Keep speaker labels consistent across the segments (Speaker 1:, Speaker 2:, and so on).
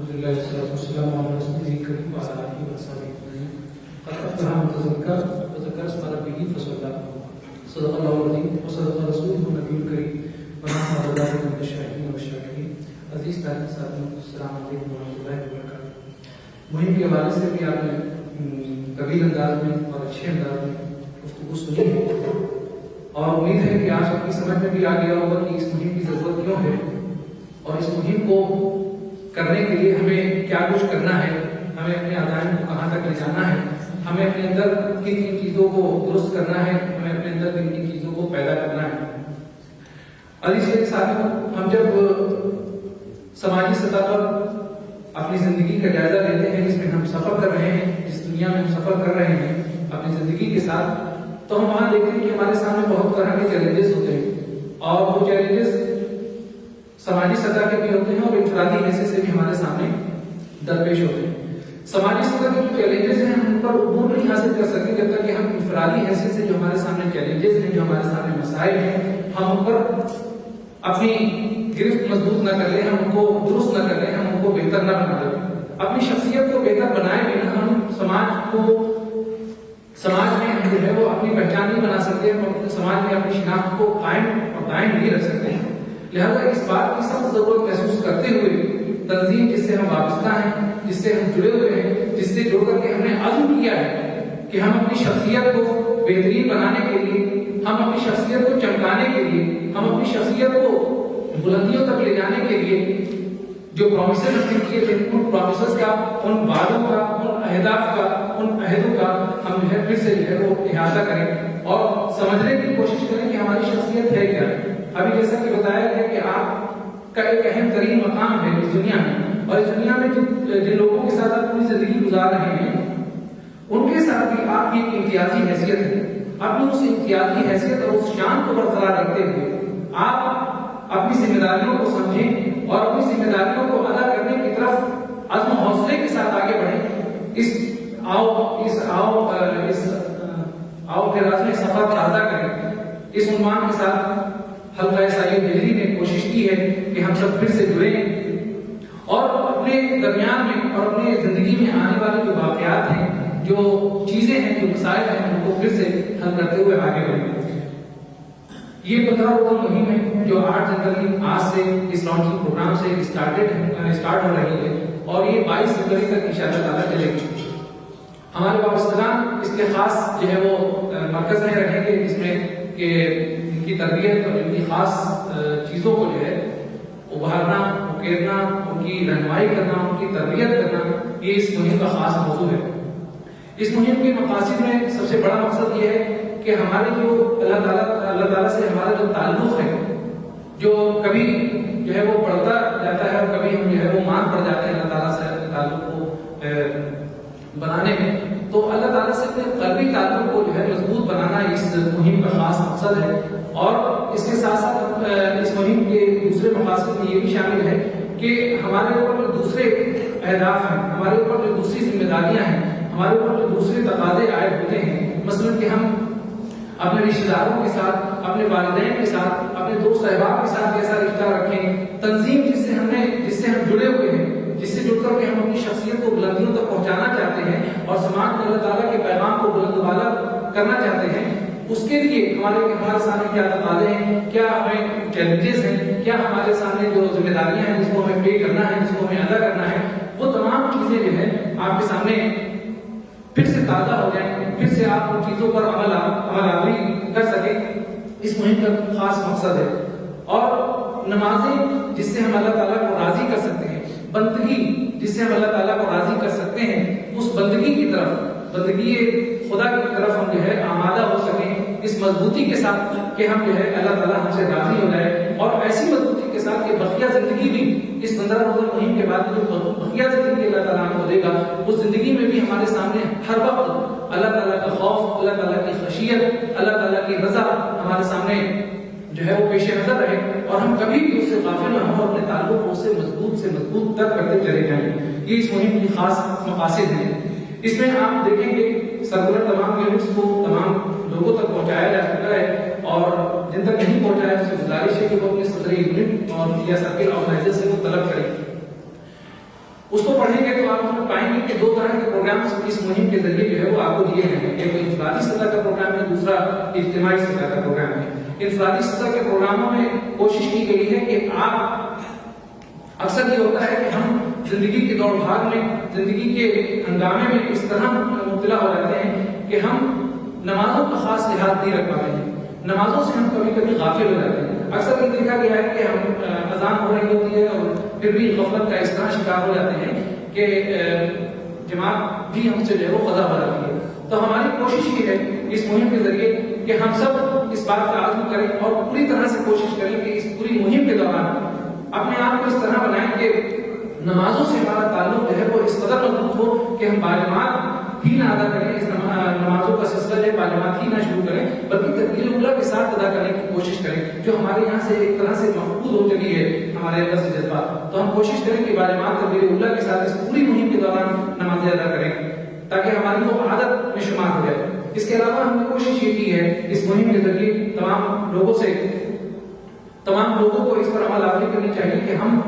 Speaker 1: لله والصلاة والسلام على رسوله الكريم وعلى آله وصحبه أجمعين. قد أفلح من تزكى وذكر اسم ربه فصلى. صدق الله العظيم وصدق رسوله النبي الكريم ونحن على ذلك من الشاهدين والشاكرين. عزیز طالب ساتھیوں، السلام علیکم ورحمۃ اللہ وبرکاتہ. مہم کے حوالے سے بھی آپ نے طویل انداز میں اور اچھے انداز میں گفتگو سنی ہے اور امید ہے کہ آج آپ کی سمجھ میں بھی آ گیا ہوگا کہ اس مہم کی ضرورت کیوں ہے اور اس مہم کو کرنے کے لیے ہمیں کیا کچھ کرنا ہے، ہمیں اپنے عزائم کو کہاں تک لے جانا ہے، ہمیں اپنے اندر کن کن چیزوں کو درست کرنا ہے، ہمیں اپنے اندر کن کن چیزوں کو پیدا کرنا ہے. عزیز کے ساتھیوں، ہم جب سماجی سطح پر اپنی زندگی کا جائزہ لیتے ہیں، جس میں ہم سفر کر رہے ہیں، جس دنیا میں ہم سفر کر رہے ہیں اپنی زندگی کے ساتھ، تو ہم وہاں دیکھتے ہیں کہ ہمارے سامنے بہت طرح کے چیلنجز ہوتے ہیں اور وہ چیلنجز سماجی سطح کے بھی ہوتے ہیں اور انفرادی حیثیت سے بھی ہمارے سامنے درپیش ہوتے ہیں. سماجی سطح کے جو چیلنجز ہیں ہم ان پر عبور نہیں حاصل کر سکتے جب تک کہ ہم انفرادی حیثیت سے جو ہمارے سامنے چیلنجز ہیں، جو ہمارے سامنے مسائل ہیں، ہم ان پر اپنی گرفت مضبوط نہ کر لیں، ہم ان کو درست نہ کر لیں، ہم ان کو بہتر نہ بنا لیں. اپنی شخصیت کو بہتر بنائے بنا ہم سماج میں ہم جو ہے وہ اپنی پہچان نہیں بنا سکتے، ہم سماج میں اپنی شناخت کو قائم اور دائم نہیں رکھ سکتے ہیں. لہذا اس بات کی سخت ضرورت محسوس کرتے ہوئے تنظیم جس سے ہم وابستہ ہیں، جس سے ہم جڑے ہوئے ہیں، جس سے جڑ کر کے ہم نے عزم کیا ہے کہ ہم اپنی شخصیت کو بہترین بنانے کے لیے، ہم اپنی شخصیت کو چمکانے کے لیے، ہم اپنی شخصیت کو بلندیوں تک لے جانے کے لیے جو پرومسز ہم نے کیے تھے، ان پرومسز کا، ان وعدوں کا، ان اہداف کا، ان عہدوں کا ہم جو ہے پھر سے جو ہے وہ احاطہ کریں اور سمجھنے کی کوشش کریں کہ ہماری شخصیت ہے کیا. ابھی جیسا کہ بتایا گیا کہ آپ کا ایک اہم ترین مقام ہے اس دنیا میں، اور اس دنیا میں جن لوگوں کے ساتھ آپ پوری زندگی گزار رہے ہیں ان کے ساتھ بھی آپ کی ایک امتیازی حیثیت ہے. اپنی اس امتیازی حیثیت اور اس شان کو برقرار رکھتے ہوئے آپ اپنی ذمہ داریوں کو سمجھیں اور اپنی ذمہ داریوں کو ادا کرنے کی طرف عزم و حوصلے کے ساتھ آگے بڑھیں. آؤ پھر آج میں سفر تازہ کریں. اس عنوان کے ساتھ حلقہ سعید بحری نے کوشش کی ہے کہ ہم سب پھر سے جڑیں اور اپنے درمیان میں اور اپنے زندگی میں آنے والے جو واقعات ہیں، جو چیزیں ہیں، جو مسائل ہیں، ان کو پھر سے حل کرتے ہوئے آگے بڑھیں. یہ 15 روزہ مہم ہے جو 8 جنوری آج سے اس لانچنگ پروگرام سے اسٹارٹ ہو رہی ہے اور یہ 22 جنوری تک انشاءاللہ تعالیٰ چلے گی. ہمارے وابستگان اس کے خاص جو ہے وہ مرکز میں رہیں گے، جس میں کہ ان کی تربیت اور ان کی خاص چیزوں کو جو ہے ابھارنا، اکیرنا، ان کی رہنمائی کرنا، ان کی تربیت کرنا، یہ اس مہم کا خاص موضوع ہے. اس مہم کے مقاصد میں سب سے بڑا مقصد یہ ہے کہ ہمارے جو اللہ تعالیٰ سے ہمارا جو تعلق ہے، جو کبھی جو ہے وہ بڑھتا جاتا ہے اور کبھی ہم جو ہے وہ مان پڑ جاتے ہیں اللہ تعالیٰ سے تعلق کو بنانے میں، تو اللہ تعالیٰ سے اپنے قلبی تعلق کو جو ہے مضبوط بنانا اس مہم کا خاص مقصد ہے. اور اس کے ساتھ ساتھ اس مہم کے دوسرے مقاصد میں یہ بھی شامل ہے کہ ہمارے اوپر جو دوسرے اہداف ہیں، ہمارے اوپر جو دوسری ذمہ داریاں ہیں، ہمارے اوپر جو دوسرے تقاضے عائد ہوتے ہیں، مثلاً کہ ہم اپنے رشتہ داروں کے ساتھ، اپنے والدین کے ساتھ، اپنے دوست احباب کے ساتھ کیسا رشتہ رکھیں. تنظیم جس سے ہم جڑے ہوئے ہیں، جس سے جڑ کر کے ہم اپنی شخصیت کو بلندیوں تک پہنچانا چاہتے ہیں اور سماج میں اللہ تعالیٰ کے پیغام کو بلند بالا کرنا چاہتے ہیں، اس کے لیے ہمارے سامنے کیا تقاضے ہیں، کیا ہمیں چیلنجز ہیں، کیا ہمارے سامنے جو ذمہ داریاں ہیں جس کو ہمیں پے کرنا ہے، جس کو ہمیں ادا کرنا ہے، وہ تمام چیزیں جو ہے آپ کے سامنے پھر سے تازہ ہو جائیں، پھر سے آپ ان چیزوں پر عمل آوری کر سکیں. اس مہم کا خاص مقصد ہے. اور نمازیں جس سے ہم اللہ تعالیٰ کو راضی کر سکتے ہیں، بندگی جس سے ہم اللہ تعالیٰ کو راضی کر سکتے ہیں، اس بندگی کی طرف، بندگی خدا کی طرف ہم جو ہے آمادہ ہو سکیں اس مضبوطی کے ساتھ کہ ہم جو ہے اللہ تعالیٰ ہم سے راضی ہو جائے، اور ایسی مضبوطی کے ساتھ کہ بقیہ زندگی بھی اس 15 روزہ مہم کے بعد جو بقیہ زندگی اللہ تعالیٰ ہم کو دے گا، اس زندگی میں بھی ہمارے سامنے ہر وقت اللہ تعالیٰ کا خوف، اللہ تعالیٰ کی خشیت، اللہ تعالیٰ کی رضا ہمارے سامنے جو ہے وہ پیش نظر رہے اور ہم کبھی بھی اس سے غافل نہ ہوں، اپنے تعلق کو سے مضبوط تک کرتے چلے جائیں. یہ اس مہم کی خاص مقاصد ہیں. اس میں آپ دیکھیں گے سرکولر تمام یونٹس کو تمام لوگوں تک پہنچایا جا چکا ہے، اور جن تک نہیں پہنچایا اس سے گزارش ہے کہ وہ اپنے صدری یونٹ اور یا سرکل آرگنائزر سے وہ طلب کریں. اس پائیں گے کہ دو طرح کے پروگرامز اس مہم کے ذریعے جو ہے وہ آپ کو دیے گئے ہیں. ایک انفرادی سطح کا پروگرام ہے, دوسرا اجتماعی سطح کا پروگرام ہے. انفرادی سطح کے پروگراموں میں کوشش کی گئی ہے کہ آپ اکثر یہ ہوتا ہے کہ ہم زندگی کی دوڑ بھاگ میں, زندگی کے ہنگامے میں اس طرح مبتلا ہو جاتے ہیں کہ ہم نمازوں کا خاص لحاظ نہیں رکھ پاتے ہیں. نمازوں سے ہم کبھی کبھی غافل ہو جاتے ہیں. اکثر یہ دیکھا گیا ہے کہ ہم اذان ہو رہی ہوتی ہے اور پھر بھی غفلت کا اس طرح شکار ہو جاتے ہیں کہ جماعت بھی ہم سے جو ہے وہ قضا ہو جاتی ہے. تو ہماری کوشش یہ ہے اس مہم کے ذریعے کہ ہم سب اس بات کا عزم کریں اور پوری طرح سے کوشش کریں کہ اس پوری مہم کے دوران اپنے آپ کو اس طرح بنائیں کہ نمازوں سے ہمارا تعلق جو ہے وہ اس قدر مضبوط ہو کہ ہم باجماعت ہی نہ ادا کریں, اس نمازوں کا سلسلہ جو باجماعت ہی نہ شروع کریں, بلکہ تکبیر اولیٰ کے ساتھ ادا کرنے کی کوشش کریں, جو ہمارے یہاں سے ایک طرح سے مفقود ہو چکی ہے ہمارے اندر سے جذبہ. تو ہم کوشش کریں کہ باجماعت تکبیر اولیٰ کے ساتھ اس پوری مہم کے دوران نمازیں ادا کریں تاکہ ہماری وہ عادت میں شمار ہو جائے. اس کے علاوہ ہم نے کوشش یہ کی ہے اس مہم کے ذریعے تمام لوگوں کو اس پر عمل آوری کرنی چاہیے کہ ہم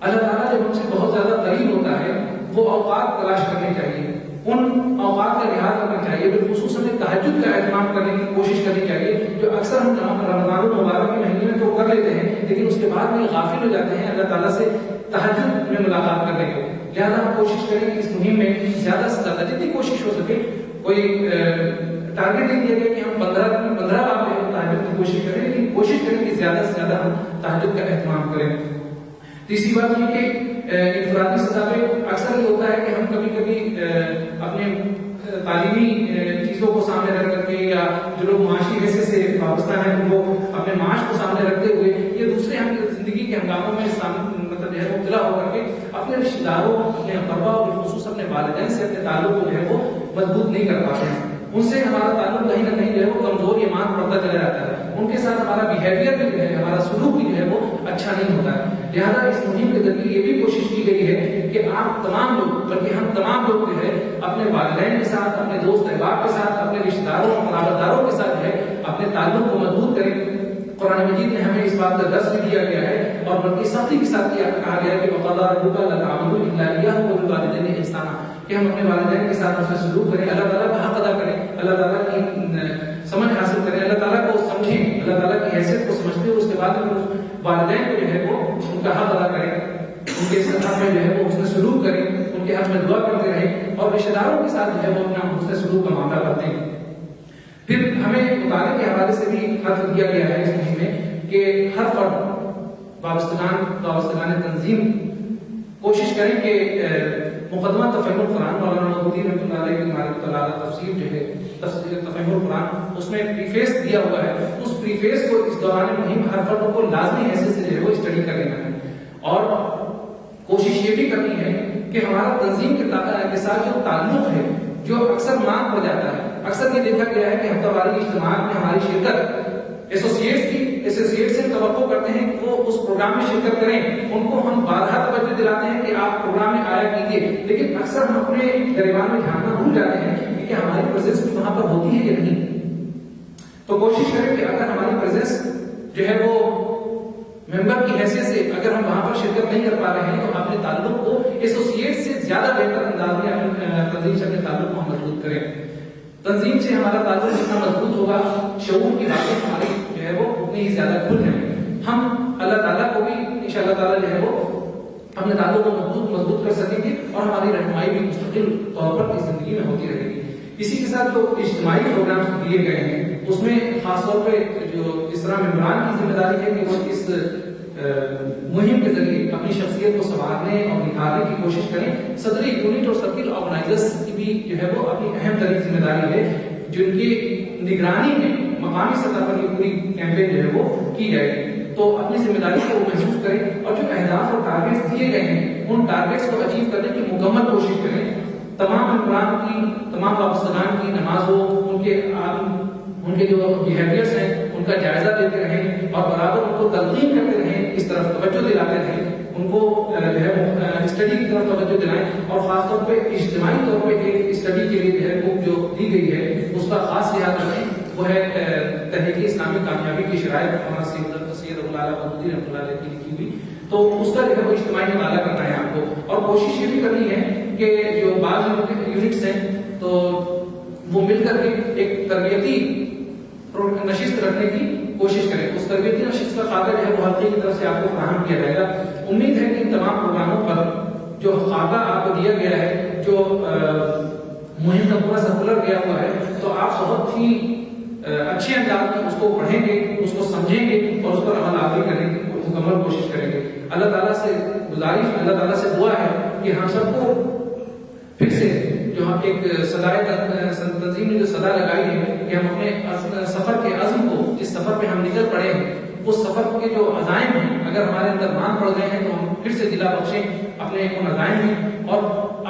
Speaker 1: اللہ تعالیٰ جب ہم سے بہت زیادہ قریب ہوتا ہے وہ اوقات تلاش کرنے چاہیے, ان اوقات کا لحاظ کرنا چاہیے, بالخصوص ہمیں تہجد کا اہتمام کرنے کی کوشش کرنی چاہیے, جو اکثر ہم رمضان المبارک کے مہینے میں تو کر لیتے ہیں لیکن اس کے بعد میں غافل ہو جاتے ہیں اللہ تعالیٰ سے تہجد میں ملاقات کرنے کے. لہٰذا ہم کوشش کریں کہ اس مہم میں زیادہ سے زیادہ جتنی کوشش ہو سکے, کوئی ٹارگیٹ نہیں دیا گیا کہ ہم 15 بار تہجد کی کوشش کریں, لیکن کوشش کریں کہ زیادہ سے زیادہ ہم تہجد کا اہتمام کریں. تیسری بات یہ کہ انفرادی سطح پہ اکثر یہ ہوتا ہے کہ ہم کبھی کبھی اپنے تعلیمی چیزوں کو سامنے رکھ کر کے یا جو لوگ معاشی حیثیت سے وابستہ ہیں ان کو اپنے معاش کو سامنے رکھتے ہوئے یہ دوسرے ہم زندگی کے ہنگاموں میں مطلب جو ہے مبتلا ہو کر کے اپنے رشتہ داروں, اپنے اقربا اور بالخصوص اپنے والدین سے اپنے تعلق کو جو ہے وہ مضبوط نہیں کر پاتے ہیں. ان سے ہمارا تعلق کہیں نہ کہیں جو ہے وہ کمزور ایمان پڑتا چلا جاتا ہے. ان کے ساتھ ہمارا بیہیویئر بھی جو ہے, ہمارا سلوک بھی جو ہے وہ اچھا نہیں ہوتا ہے. لہٰذا اس مہم کے ذریعے یہ بھی کوشش کی گئی ہے کہ آپ تمام لوگ, بلکہ ہم تمام لوگ جو ہے اپنے والدین کے ساتھ, اپنے دوست احباب کے ساتھ, اپنے رشتہ داروں اور قرابت داروں کے ساتھ جو ہے اپنے تعلق کو مضبوط کریں. قرآن مجید میں ہمیں اس بات کا درس بھی دیا گیا ہے اور بلکہ سختی کے ساتھ کہا گیا ہے کہ وَقَضَىٰ رَبُّكَ أَلَّا تَعْبُدُوا إِلَّا إِيَّاهُ وَبِالْوَالِدَيْنِ إِحْسَانًا, کہ ہم اپنے والدین کے ساتھ اسے سلوک کریں, اللہ تعالیٰ کا حق ادا کریں, اللہ تعالیٰ کی سمجھ حاصل کریں, اللہ تعالیٰ کو سمجھیں, اللہ تعالیٰ کی حیثیت کو سمجھتے ہوئے اس کے بعد میں والدین کو جو ہے وہ ان کا حق ادا کریں, ان کے حق میں جو ہے وہ حسن سلوک کریں, ان کے حق میں دعا کرتے رہیں اور رشتہ داروں کے ساتھ جو ہے وہ اپنا حسن سلوک کا معاملہ کرتے ہیں. پھر ہمیں مطالعے کے حوالے سے بھی حرف دیا گیا ہے اس مہم میں کہ ہر فرد وابستگان تنظیم کوشش کریں کہ مقدمہ تفہیم القرآن مولانا نعمتالدین رحمۃ اللہ علیہ کی مالک تعالی تفسیر جو ہے تفہیم القرآن اس میں پریفیس دیا ہوا ہے, اس پریفیس کو اس دوران مہم ہر فرد کو لازمی حیثیت سے جو ہے وہ اسٹڈی کر لینا ہے اور کوشش یہ بھی کرنی ہے کہ ہمارا تنظیم کے ساتھ جو تعلق ہے جو اکثر مانگ ہو جاتا ہے. اکثر یہ دیکھا گیا ہے کہ ہفتہ واری اجتماعات میں ہماری شرکت ایسوسیٹس سے توقع کرتے ہیں کہ وہ اس پروگرام میں شرکت کریں, ان کو ہم بارہا توجہ دلاتے ہیں کہ آپ پروگرام میں آیا کیجیے, لیکن اکثر ہم اپنے گریبان میں جھانکنا بھول جاتے ہیں کہ ہماری پریزنس بھی وہاں پر ہوتی ہے یا نہیں. تو کوشش کریں کہ اگر ہماری پریزنس جو ہے وہ ممبر کی حیثیت سے اگر ہم وہاں پر شرکت نہیں کر پا رہے ہیں تو اپنے تعلق کو ایسوسیٹ سے زیادہ بہتر انداز میں تنظیم سے اپنے تعلق کو ہم مضبوط کریں. تنظیم سے ہمارا تعلق جتنا مضبوط ہوگا, شعور کی باتیں ہماری جو ہے وہ اتنی ہی زیادہ کھل جائیں گے. ہم اللہ تعالیٰ کو بھی انشاءاللہ تعالیٰ جو ہے وہ اپنے تعلق کو مضبوط کر سکیں گے اور ہماری رہنمائی بھی مستقل طور پر اس زندگی میں ہوتی رہے گی. اسی کے ساتھ جو اجتماعی پروگرام دیے گئے ہیں اس میں خاص طور پہ جو اس طرح ممبران کی ذمہ داری ہے کہ وہ اس مہم کے ذریعے اپنی شخصیت کو سنوارنے اور نکھارنے کی کوشش کریں. صدری یونٹ اور سرکل آرگنائزرز کی بھی جو ہے وہ اپنی اہم ترین ذمہ داری ہے جن کی نگرانی میں مقامی سطح پر یہ پوری کیمپین جو ہے وہ کی جائے گی. تو اپنی ذمہ داری کو محسوس کریں اور جو اہداف اور ٹارگیٹس دیے گئے ہیں ان ٹارگیٹس کو اچیو کرنے کی مکمل کوشش کریں. تمام ممبران کی, تمام وابستگان کی نماز ہو, ان کے جو بیہیویئرس ہیں ان کا جائزہ لیتے رہیں اور برابر ان کو تلقین کرتے رہیں, اس طرف توجہ دلاتے رہیں, ان کو جو ہے اسٹڈی کی طرف توجہ دلائیں اور خاص طور پہ اجتماعی طور پہ ایک اسٹڈی کے لیے جو ہے بک جو دی گئی ہے اس کا خاص لحاظ رکھیں. وہ ہے تحریک اسلامی کامیابی کی شرائط, ہمارا سید ابوالعلا مودودی رحمۃ اللہ علیہ کی لکھی ہوئی. تو اس کا جو ہے وہ اجتماعی مطالعہ کرنا ہے آپ کو اور کوشش یہ بھی کرنی ہے کے جو بعض یونٹس ہیں تو وہ مل کر کے ایک تربیتی نشست رکھنے کی کوشش کریں. اس تربیتی نشست کا خاکہ جو ہے وہ حلقے کی طرف سے آپ کو فراہم کیا جائے گا. امید ہے کہ ان تمام پروگراموں پر جو خاکہ آپ کو دیا گیا ہے، جو مہم کا پورا سرکولر دیا ہوا ہے، تو آپ بہت ہی اچھے انداز میں اس کو پڑھیں گے، اس کو سمجھیں گے اور اس پر عمل آوری کرنے کی مکمل کوشش کریں گے. اللہ تعالیٰ سے گزارش، اللہ تعالیٰ سے دعا ہے کہ ہم سب کو پھر سے جو ہم ایک تنظیم نے جو صدا لگائی ہے کہ ہم اپنے سفر کے عزم کو، جس سفر پہ ہم نکل پڑے ہیں، اس سفر کے جو عزائم ہیں اگر ہمارے اندر مان پڑ گئے ہیں تو ہم پھر سے دلا بخشیں اپنے ان عزائم میں، اور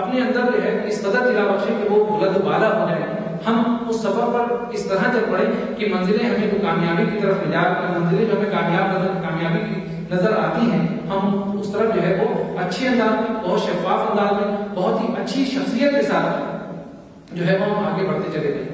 Speaker 1: اپنے اندر جو ہے اس قدر دلا بخشیں کہ وہ بلند و بالا ہو جائے. ہم اس سفر پر اس طرح چل پڑے کہ منزلیں ہمیں جو کامیابی کی طرف لے جا، منزلیں جو ہمیں کامیابی کی نظر آتی ہیں، ہم اس طرف جو ہے وہ اچھے انداز میں، بہت شفاف انداز میں، بہت ہی اچھی شخصیت کے ساتھ جو ہے وہ ہم آگے بڑھتے چلے گئے.